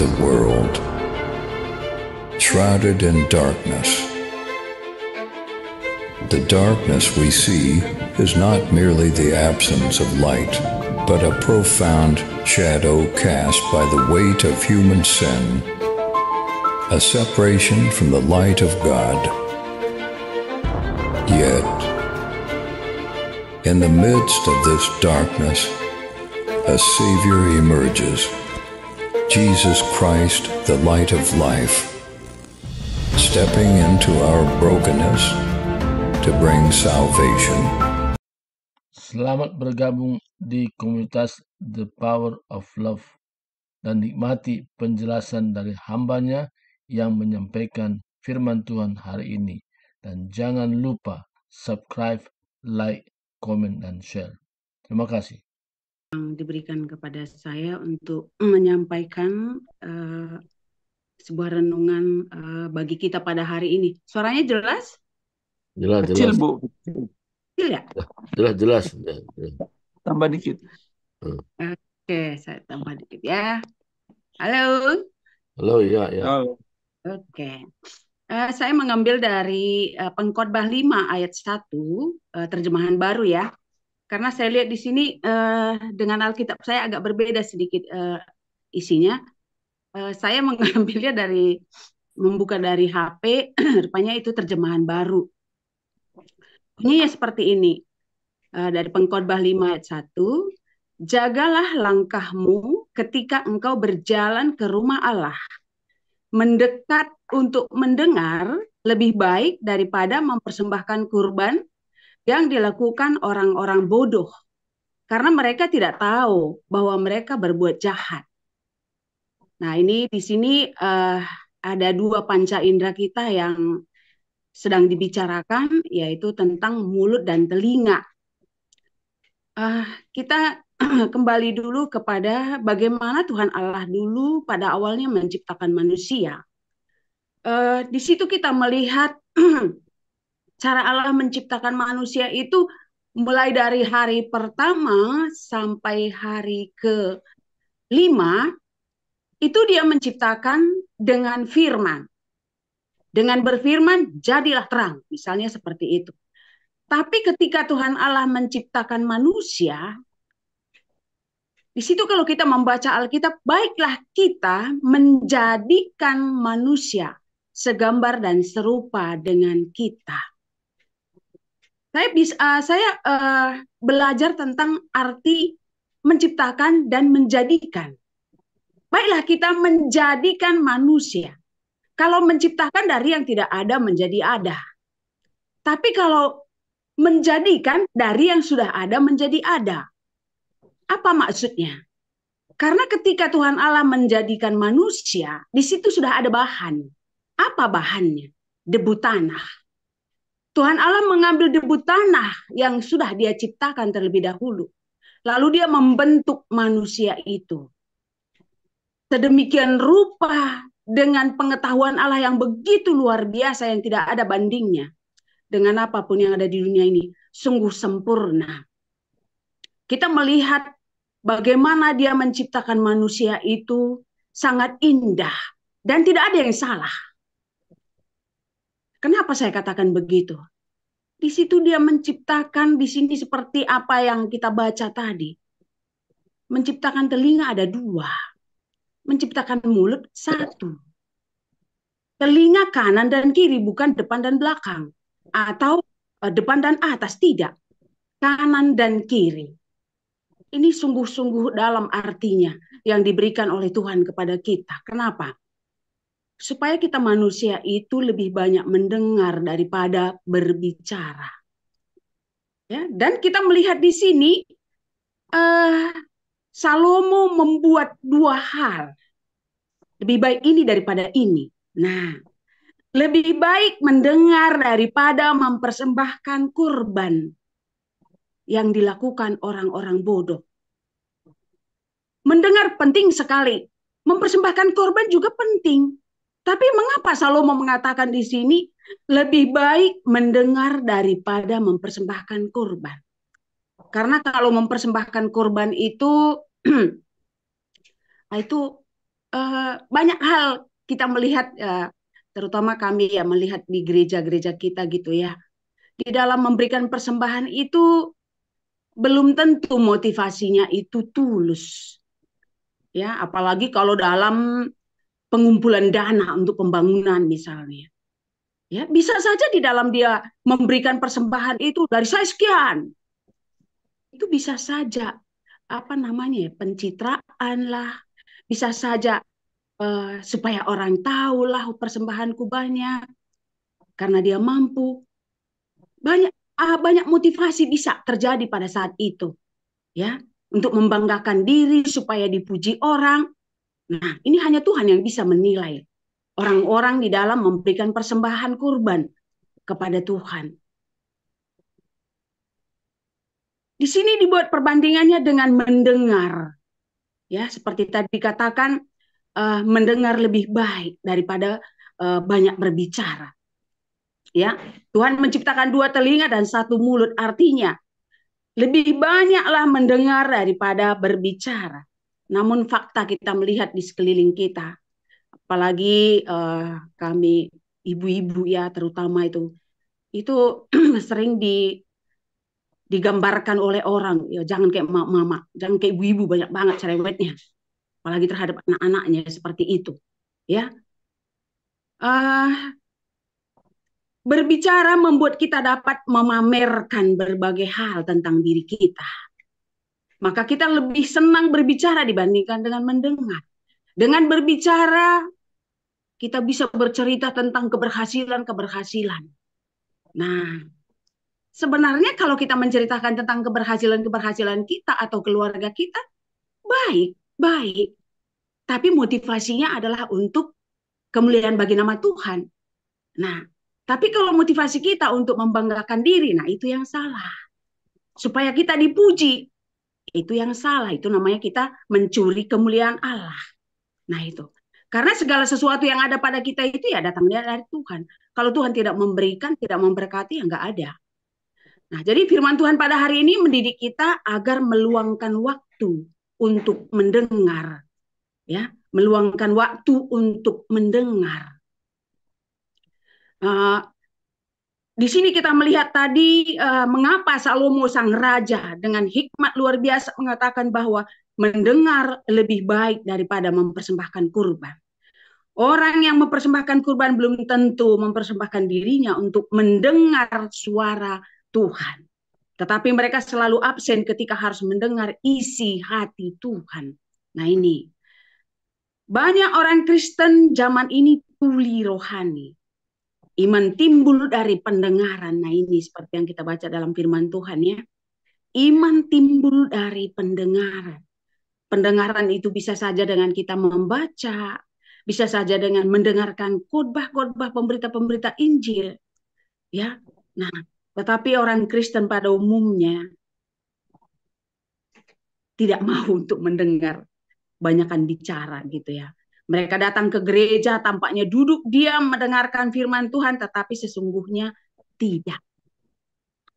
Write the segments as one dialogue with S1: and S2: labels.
S1: the world, shrouded in darkness. The darkness we see is not merely the absence of light, but a profound shadow cast by the weight of human sin, a separation from the light of God. Yet, in the midst of this darkness, a Savior emerges, Jesus Christ, the light of life, stepping into our brokenness to bring salvation.
S2: Selamat bergabung di komunitas The Power of Love dan nikmati penjelasan dari hambanya yang menyampaikan firman Tuhan hari ini. Dan jangan lupa subscribe, like, komen, dan share. Terima kasih.
S3: Yang diberikan kepada saya untuk menyampaikan sebuah renungan bagi kita pada hari ini. Suaranya jelas?
S2: Jelas.
S4: Bu.
S3: Kecil ya?
S2: Jelas.
S4: Tambah dikit.
S3: Oke, saya tambah dikit ya. Halo?
S2: Halo, ya.
S4: Halo.
S3: Oke. Saya mengambil dari Pengkhotbah 5 ayat 1, terjemahan baru ya. Karena saya lihat di sini dengan Alkitab saya agak berbeda sedikit isinya. Saya mengambilnya membuka dari HP, rupanya itu terjemahan baru. Bunyinya seperti ini, dari Pengkhotbah 5 ayat 1, jagalah langkahmu ketika engkau berjalan ke rumah Allah. Mendekat untuk mendengar lebih baik daripada mempersembahkan kurban yang dilakukan orang-orang bodoh. Karena mereka tidak tahu bahwa mereka berbuat jahat. Nah, ini di sini ada dua panca indera kita yang sedang dibicarakan, yaitu tentang mulut dan telinga. Kita kembali dulu kepada bagaimana Tuhan Allah dulu pada awalnya menciptakan manusia. Di situ kita melihat cara Allah menciptakan manusia itu mulai dari hari pertama sampai hari ke-5, itu dia menciptakan dengan firman. Dengan berfirman, jadilah terang. Misalnya seperti itu. Tapi ketika Tuhan Allah menciptakan manusia, di situ kalau kita membaca Alkitab, baiklah kita menjadikan manusia segambar dan serupa dengan kita. Saya belajar tentang arti menciptakan dan menjadikan. Baiklah kita menjadikan manusia. Kalau menciptakan dari yang tidak ada menjadi ada. Tapi kalau menjadikan dari yang sudah ada menjadi ada. Apa maksudnya? Karena ketika Tuhan Allah menjadikan manusia, di situ sudah ada bahan. Apa bahannya? Debu tanah. Tuhan Allah mengambil debu tanah yang sudah dia ciptakan terlebih dahulu. Lalu dia membentuk manusia itu. Sedemikian rupa dengan pengetahuan Allah yang begitu luar biasa yang tidak ada bandingnya. Dengan apapun yang ada di dunia ini. Sungguh sempurna. Kita melihat bagaimana dia menciptakan manusia itu sangat indah. Dan tidak ada yang salah. Kenapa saya katakan begitu? Di situ dia menciptakan di sini seperti apa yang kita baca tadi. Menciptakan telinga ada 2. Menciptakan mulut 1. Telinga kanan dan kiri, bukan depan dan belakang. Atau depan dan atas, tidak. Kanan dan kiri. Ini sungguh-sungguh dalam artinya yang diberikan oleh Tuhan kepada kita. Kenapa? Supaya kita manusia itu lebih banyak mendengar daripada berbicara. Ya, dan kita melihat di sini Salomo membuat 2 hal. Lebih baik ini daripada ini. Nah, lebih baik mendengar daripada mempersembahkan kurban yang dilakukan orang-orang bodoh. Mendengar penting sekali. Mempersembahkan kurban juga penting. Tapi mengapa Salomo mengatakan di sini lebih baik mendengar daripada mempersembahkan kurban? Karena kalau mempersembahkan kurban itu banyak hal kita melihat, terutama kami ya melihat di gereja-gereja kita gitu ya. Di dalam memberikan persembahan itu belum tentu motivasinya itu tulus. Ya, apalagi kalau dalam pengumpulan dana untuk pembangunan misalnya. Ya, bisa saja di dalam dia memberikan persembahan itu dari saya sekian. Itu bisa saja pencitraan lah, bisa saja supaya orang tahu lah persembahanku banyak karena dia mampu. Banyak motivasi bisa terjadi pada saat itu, ya, untuk membanggakan diri supaya dipuji orang. Nah, ini hanya Tuhan yang bisa menilai orang-orang di dalam memberikan persembahan kurban kepada Tuhan. Di sini dibuat perbandingannya dengan mendengar. Ya, seperti tadi dikatakan, mendengar lebih baik daripada banyak berbicara. Ya, Tuhan menciptakan 2 telinga dan 1 mulut, artinya lebih banyaklah mendengar daripada berbicara. Namun fakta kita melihat di sekeliling kita, apalagi kami ibu-ibu ya terutama itu sering digambarkan oleh orang, ya jangan kayak mama, jangan kayak ibu-ibu, banyak banget cerewetnya, apalagi terhadap anak-anaknya seperti itu, ya. Berbicara membuat kita dapat memamerkan berbagai hal tentang diri kita. Maka kita lebih senang berbicara dibandingkan dengan mendengar. Dengan berbicara, kita bisa bercerita tentang keberhasilan-keberhasilan. Nah, sebenarnya kalau kita menceritakan tentang keberhasilan-keberhasilan kita atau keluarga kita, baik. Tapi motivasinya adalah untuk kemuliaan bagi nama Tuhan. Nah, tapi kalau motivasi kita untuk membanggakan diri, nah itu yang salah. Supaya kita dipuji, itu yang salah. Itu namanya kita mencuri kemuliaan Allah. Nah itu. Karena segala sesuatu yang ada pada kita itu ya datangnya dari Tuhan. Kalau Tuhan tidak memberikan, tidak memberkati, ya nggak ada. Nah, jadi firman Tuhan pada hari ini mendidik kita agar meluangkan waktu untuk mendengar. Ya, meluangkan waktu untuk mendengar. Di sini kita melihat tadi mengapa Salomo sang raja dengan hikmat luar biasa mengatakan bahwa mendengar lebih baik daripada mempersembahkan kurban. Orang yang mempersembahkan kurban belum tentu mempersembahkan dirinya untuk mendengar suara Tuhan. Tetapi mereka selalu absen ketika harus mendengar isi hati Tuhan. Nah ini, banyak orang Kristen zaman ini tuli rohani. Iman timbul dari pendengaran. Nah ini seperti yang kita baca dalam firman Tuhan ya. Iman timbul dari pendengaran. Pendengaran itu bisa saja dengan kita membaca, bisa saja dengan mendengarkan khotbah-khotbah pemberita-pemberita Injil. Ya. Nah, tetapi orang Kristen pada umumnya tidak mau untuk mendengar, banyakan bicara gitu ya. Mereka datang ke gereja tampaknya duduk diam mendengarkan firman Tuhan, tetapi sesungguhnya tidak.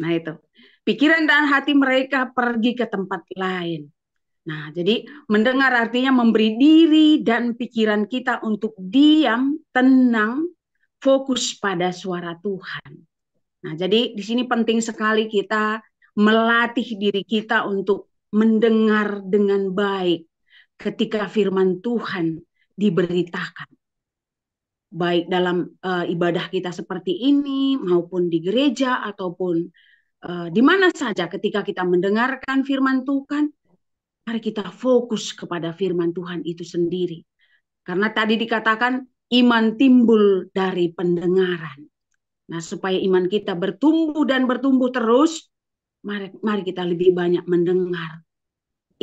S3: Nah itu, pikiran dan hati mereka pergi ke tempat lain. Nah, jadi mendengar artinya memberi diri dan pikiran kita untuk diam, tenang, fokus pada suara Tuhan. Nah, jadi di sini penting sekali kita melatih diri kita untuk mendengar dengan baik ketika firman Tuhan diberitakan. Baik dalam ibadah kita seperti ini maupun di gereja ataupun di mana saja ketika kita mendengarkan firman Tuhan, mari kita fokus kepada firman Tuhan itu sendiri. Karena tadi dikatakan iman timbul dari pendengaran. Nah, supaya iman kita bertumbuh dan bertumbuh terus, mari kita lebih banyak mendengar.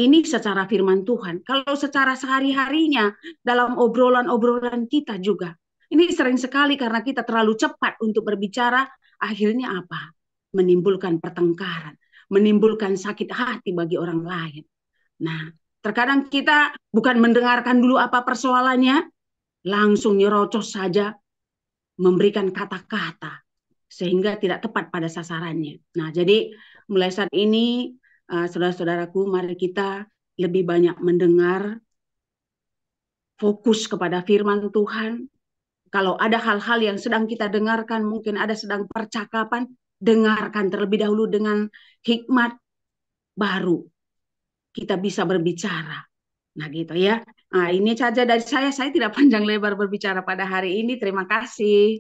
S3: Ini secara firman Tuhan. Kalau secara sehari-harinya dalam obrolan-obrolan kita juga. Ini sering sekali karena kita terlalu cepat untuk berbicara, akhirnya apa? Menimbulkan pertengkaran, menimbulkan sakit hati bagi orang lain. Nah, terkadang kita bukan mendengarkan dulu apa persoalannya, langsung nyerocos saja, memberikan kata-kata, sehingga tidak tepat pada sasarannya. Nah, jadi mulai saat ini, saudara-saudaraku, mari kita lebih banyak mendengar fokus kepada firman Tuhan. Kalau ada hal-hal yang sedang kita dengarkan, mungkin ada sedang percakapan, dengarkan terlebih dahulu dengan hikmat, baru kita bisa berbicara. Nah gitu ya. Nah ini saja dari saya tidak panjang lebar berbicara pada hari ini. Terima kasih.